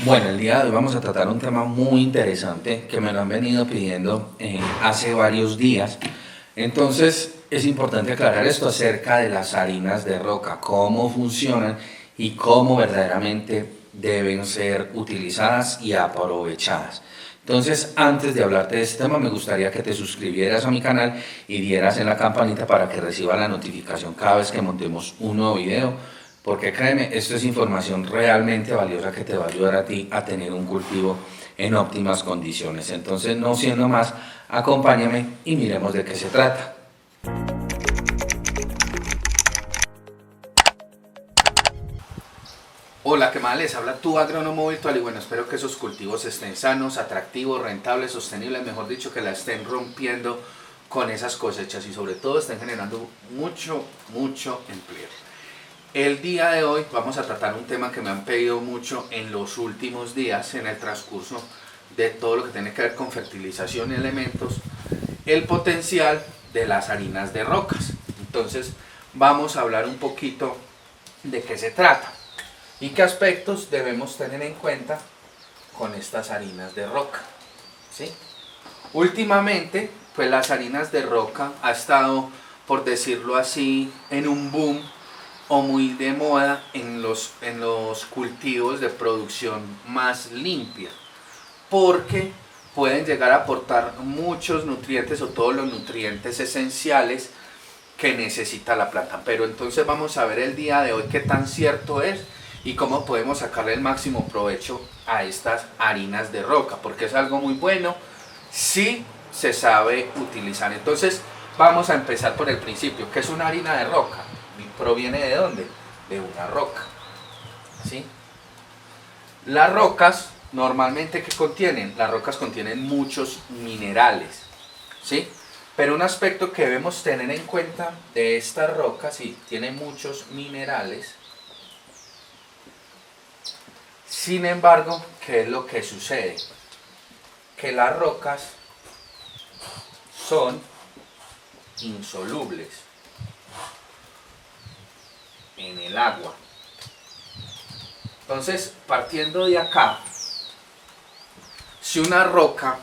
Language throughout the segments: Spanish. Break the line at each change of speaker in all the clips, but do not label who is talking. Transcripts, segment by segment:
Bueno, el día de hoy vamos a tratar un tema muy interesante que me lo han venido pidiendo hace varios días. Entonces es importante aclarar esto acerca de las harinas de roca, cómo funcionan y cómo verdaderamente deben ser utilizadas y aprovechadas. Entonces, antes de hablarte de este tema, me gustaría que te suscribieras a mi canal y dieras en la campanita para que reciba la notificación cada vez que montemos un nuevo video, porque créeme, esto es información realmente valiosa que te va a ayudar a ti a tener un cultivo en óptimas condiciones. Entonces, no siendo más, acompáñame y miremos de qué se trata. Hola, ¿qué más? Les habla tu agrónomo virtual y bueno, espero que esos cultivos estén sanos, atractivos, rentables, sostenibles, mejor dicho, que la estén rompiendo con esas cosechas y sobre todo estén generando mucho empleo. El día de hoy vamos a tratar un tema que me han pedido mucho en los últimos días, en el transcurso de todo lo que tiene que ver con fertilización y elementos, el potencial de las harinas de rocas. Entonces vamos a hablar un poquito de qué se trata y qué aspectos debemos tener en cuenta con estas harinas de roca, ¿sí? Últimamente, pues las harinas de roca ha estado, por decirlo así, en un boom o muy de moda en los cultivos de producción más limpia, porque pueden llegar a aportar muchos nutrientes o todos los nutrientes esenciales que necesita la planta. Pero entonces vamos a ver el día de hoy qué tan cierto es y cómo podemos sacarle el máximo provecho a estas harinas de roca, porque es algo muy bueno si se sabe utilizar. Entonces vamos a empezar por el principio. ¿Qué es una harina de roca? ¿Proviene de dónde? De una roca, ¿sí? Las rocas normalmente, ¿qué contienen? Las rocas contienen muchos minerales, ¿sí? Pero un aspecto que debemos tener en cuenta de estas rocas, sí, tienen muchos minerales. Sin embargo, ¿qué es lo que sucede? Que las rocas son insolubles en el agua. Entonces, partiendo de acá, si una roca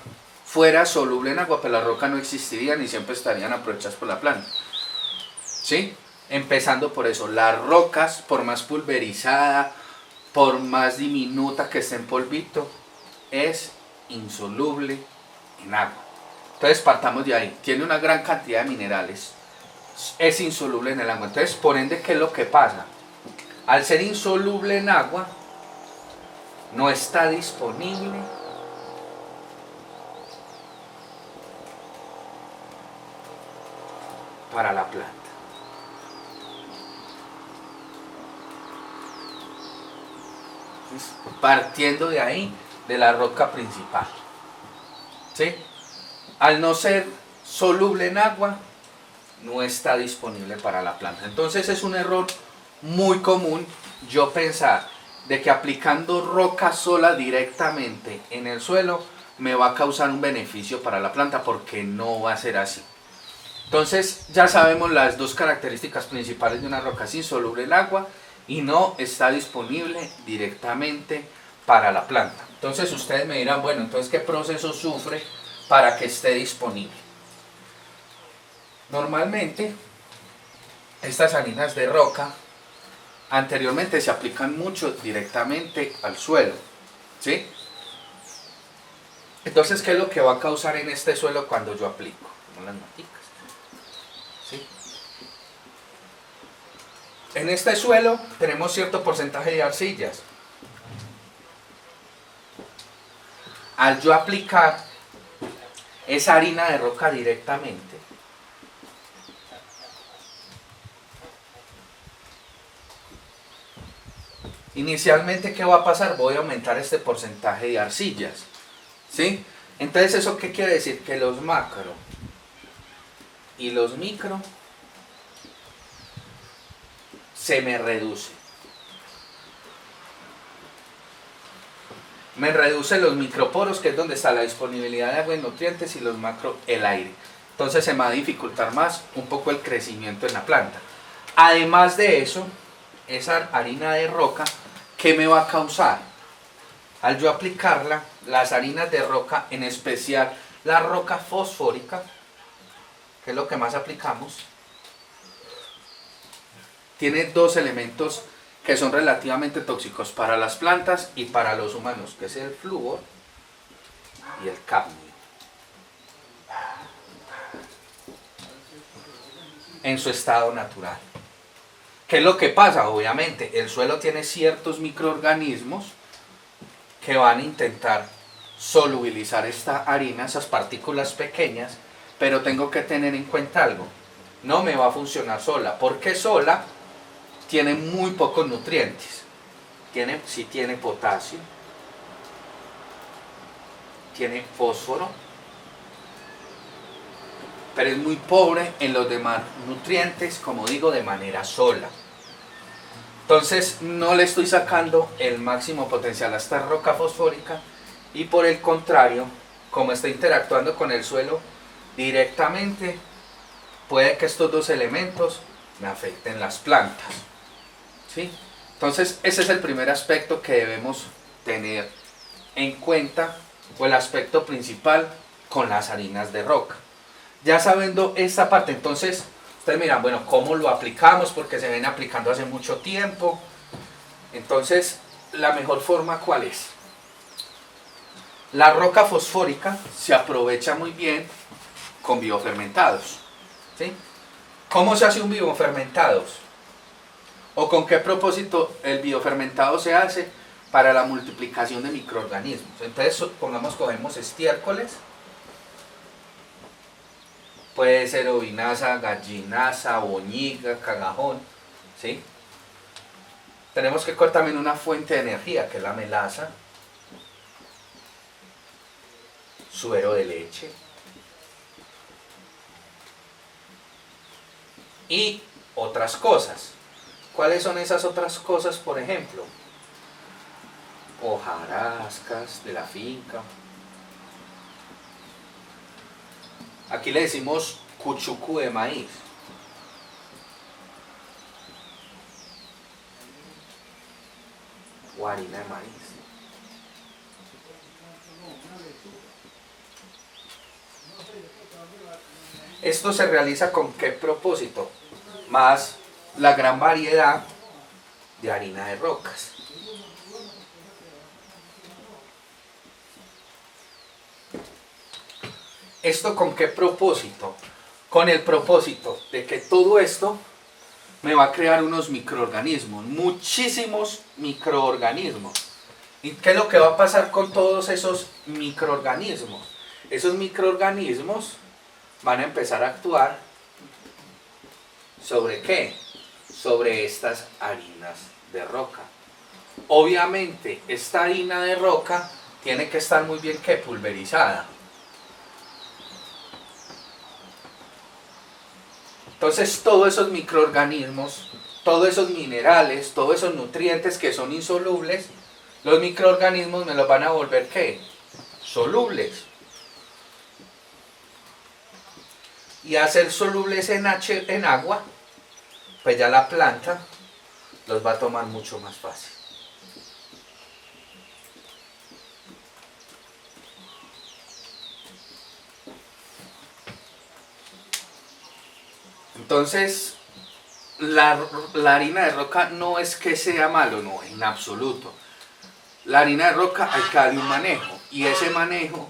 fuera soluble en agua, pues la roca no existiría ni siempre estarían aprovechadas por la planta, ¿sí? Empezando por eso, las rocas, por más pulverizada, por más diminuta que esté en polvito, es insoluble en agua. Entonces partamos de ahí, tiene una gran cantidad de minerales, es insoluble en el agua. Entonces, por ende, ¿qué es lo que pasa? Al ser insoluble en agua, no está disponible para la planta. Entonces, partiendo de ahí, de la roca principal, ¿sí? Al no ser soluble en agua, no está disponible para la planta. Entonces es un error muy común yo pensar de que aplicando roca sola directamente en el suelo me va a causar un beneficio para la planta, porque no va a ser así. Entonces ya sabemos las dos características principales de una roca: es insoluble en agua y no está disponible directamente para la planta. Entonces ustedes me dirán, bueno, entonces ¿qué proceso sufre para que esté disponible? Normalmente estas harinas de roca anteriormente se aplican mucho directamente al suelo, ¿sí? Entonces, ¿qué es lo que va a causar en este suelo cuando yo aplico? Como las maticas, ¿sí? En este suelo tenemos cierto porcentaje de arcillas. Al yo aplicar esa harina de roca directamente, inicialmente, ¿qué va a pasar? Voy a aumentar este porcentaje de arcillas, ¿sí? Entonces, ¿eso qué quiere decir? Que los macro y los micro se me reducen. Me reduce los microporos, que es donde está la disponibilidad de agua y nutrientes, y los macro, el aire. Entonces se me va a dificultar más un poco el crecimiento en la planta. Además de eso, esa harina de roca, ¿qué me va a causar? Al yo aplicarla, las harinas de roca, en especial la roca fosfórica, que es lo que más aplicamos, tiene dos elementos que son relativamente tóxicos para las plantas y para los humanos, que es el flúor y el cadmio. En su estado natural. ¿Qué es lo que pasa? Obviamente, el suelo tiene ciertos microorganismos que van a intentar solubilizar esta harina, esas partículas pequeñas, pero tengo que tener en cuenta algo. No me va a funcionar sola, porque sola tiene muy pocos nutrientes. Sí tiene potasio, tiene fósforo, pero es muy pobre en los demás nutrientes, como digo, de manera sola. Entonces no le estoy sacando el máximo potencial a esta roca fosfórica, y por el contrario, como está interactuando con el suelo directamente, puede que estos dos elementos me afecten las plantas. ¿Sí? Entonces ese es el primer aspecto que debemos tener en cuenta, o el aspecto principal con las harinas de roca. Ya sabiendo esta parte, entonces ustedes miran, bueno, ¿cómo lo aplicamos? Porque se ven aplicando hace mucho tiempo. Entonces, la mejor forma, ¿cuál es? La roca fosfórica se aprovecha muy bien con biofermentados. ¿Sí? ¿Cómo se hace un biofermentados? ¿O con qué propósito el biofermentado se hace? Para la multiplicación de microorganismos. Entonces, cogemos estiércoles. Puede ser ovinaza, gallinaza, boñiga, cagajón, ¿sí? Tenemos que cortar también una fuente de energía, que es la melaza, suero de leche y otras cosas. ¿Cuáles son esas otras cosas, por ejemplo? Hojarascas de la finca. Aquí le decimos cuchucu de maíz. O harina de maíz. Esto se realiza con qué propósito? Más la gran variedad de harina de rocas. ¿Esto con qué propósito? Con el propósito de que todo esto me va a crear unos microorganismos, muchísimos microorganismos. ¿Y qué es lo que va a pasar con todos esos microorganismos? Esos microorganismos van a empezar a actuar ¿sobre qué? Sobre estas harinas de roca. Obviamente, esta harina de roca tiene que estar muy bien que pulverizada. Entonces todos esos microorganismos, todos esos minerales, todos esos nutrientes que son insolubles, los microorganismos me los van a volver ¿qué? Solubles. Y hacer solubles en agua, pues ya la planta los va a tomar mucho más fácil. Entonces, la harina de roca no es que sea malo, no, en absoluto. La harina de roca hay que darle un manejo, y ese manejo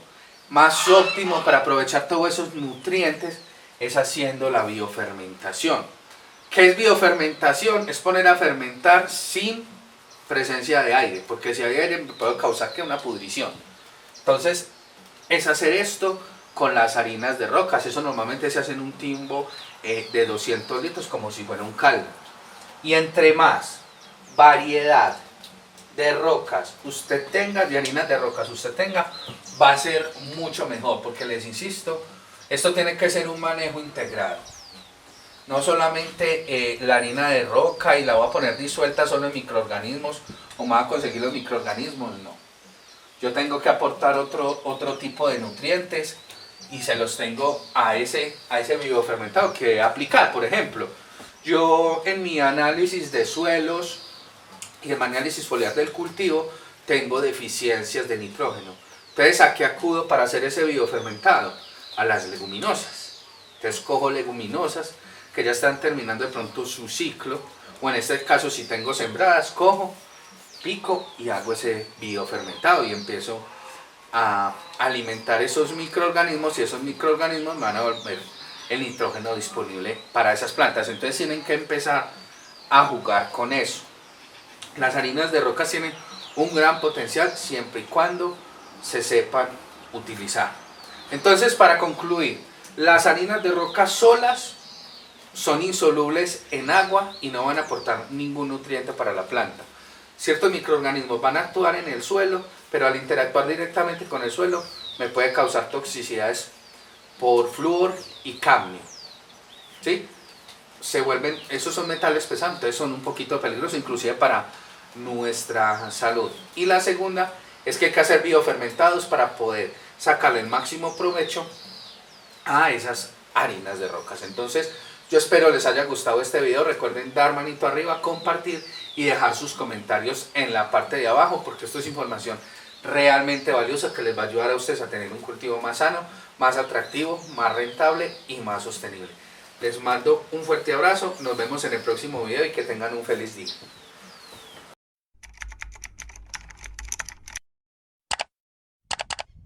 más óptimo para aprovechar todos esos nutrientes es haciendo la biofermentación. ¿Qué es biofermentación? Es poner a fermentar sin presencia de aire, porque si hay aire puede causar que una pudrición. Entonces, es hacer esto con las harinas de rocas. Eso normalmente se hace en un timbo de 200 litros, como si fuera un caldo. Y entre más variedad de rocas usted tenga, de harinas de rocas usted tenga, va a ser mucho mejor, porque les insisto, esto tiene que ser un manejo integrado. No solamente la harina de roca y la voy a poner disuelta solo en microorganismos, o me voy a conseguir los microorganismos, no. Yo tengo que aportar otro tipo de nutrientes, y se los tengo a ese biofermentado que aplicar. Por ejemplo, yo en mi análisis de suelos y en mi análisis foliar del cultivo tengo deficiencias de nitrógeno. Entonces, ¿a qué acudo para hacer ese biofermentado? A las leguminosas. Entonces cojo leguminosas que ya están terminando de pronto su ciclo, o en este caso si tengo sembradas, cojo, pico y hago ese biofermentado y empiezo a alimentar esos microorganismos, y esos microorganismos me van a volver el nitrógeno disponible para esas plantas. Entonces tienen que empezar a jugar con eso. Las harinas de rocas tienen un gran potencial siempre y cuando se sepan utilizar. Entonces, para concluir, las harinas de roca solas son insolubles en agua y no van a aportar ningún nutriente para la planta. Ciertos microorganismos van a actuar en el suelo, pero al interactuar directamente con el suelo me puede causar toxicidades por flúor y cadmio. ¿Sí? Esos son metales pesados, entonces son un poquito peligrosos, inclusive para nuestra salud. Y la segunda es que hay que hacer biofermentados para poder sacarle el máximo provecho a esas harinas de rocas. Entonces, yo espero les haya gustado este video. Recuerden dar manito arriba, compartir y dejar sus comentarios en la parte de abajo, porque esto es información realmente valiosa que les va a ayudar a ustedes a tener un cultivo más sano, más atractivo, más rentable y más sostenible. Les mando un fuerte abrazo, nos vemos en el próximo video y que tengan un feliz día.